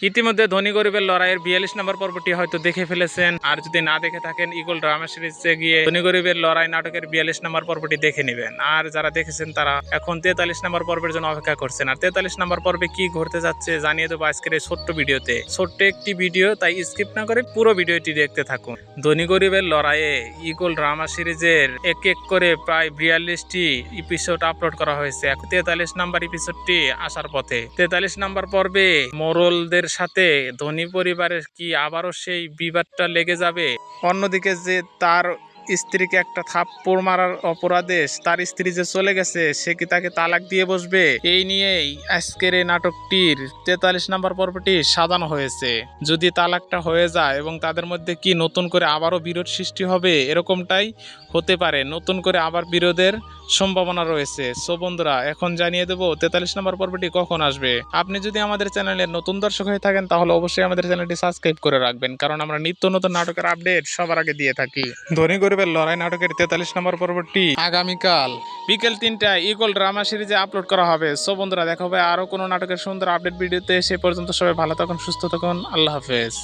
ইতিমধ্যে ধনী গরিবের লড়াইয়ের 42 নম্বর পর্বটি হয়তো দেখে ফেলেছেন, আর যদি না দেখে থাকেন ইগল ড্রামা সিরিজে গিয়ে ধনী গরিবের লড়াই নাটকের 42 নম্বর পর্বটি দেখে নেবেন। আর যারা দেখেছেন তারা এখন 43 নম্বর পর্বের জন্য অপেক্ষা করছেন। আর 43 নম্বর পর্বে কি ঘটতে যাচ্ছে জানিয়ে দেবো আজকের এই ছোট্ট ভিডিওতে। ছোট্ট একটি ভিডিও, তাই স্কিপ না করে পুরো ভিডিওটি দেখতে থাকুন। ধনী গরিবের লড়াইয়ে ইগল ড্রামা সিরিজের এক এক করে প্রায় 42টি এপিসোড আপলোড করা হয়েছে। 43 নম্বর এপিসোডটি আসার পথে। 43 নম্বর পর্বে মোরলদের সাথে ধনী পরিবারের কি আবারও সেই বিবাদটা লেগে যাবে? অন্যদিকে যে তার স্ত্রীকে একটা থাপ্পড় মারার অপরাধে তার স্ত্রী যে চলে গেছে, সে কি তাকে তালাক দিয়ে বসবে? এই নিয়েই আজকের এই নাটকটির 43 নম্বর পর্বটি সাজানো হয়েছে। যদি তালাকটা হয়ে যায় এবং তাদের মধ্যে কি নতুন করে আবারও বিরোধ সৃষ্টি হবে, এরকমটাই হতে পারে। নতুন করে আবার বিরোধের সম্ভাবনা রয়েছে। সো বন্ধুরা, এখন জানিয়ে দেবো 43 নম্বর পর্বটি কখন আসবে। আপনি যদি আমাদের চ্যানেলের নতুন দর্শক হয়ে থাকেন তাহলে অবশ্যই আমাদের চ্যানেলটি সাবস্ক্রাইব করে রাখবেন, কারণ আমরা নিত্য নতুন নাটকের আপডেট সবার আগে দিয়ে থাকি। ধনী গরিবের লড়াই নাটকের 43 নম্বর পর্বটি আগামীকাল বিকেল 3টায় ইগল ড্রামা সিরিজে আপলোড করা হবে। সো বন্ধুরা, দেখা হবে আরো কোনো নাটকের সুন্দর আপডেট ভিডিওতে। সে পর্যন্ত সবাই ভালো থাকুন, সুস্থ থাকুন। আল্লাহ হাফেজ।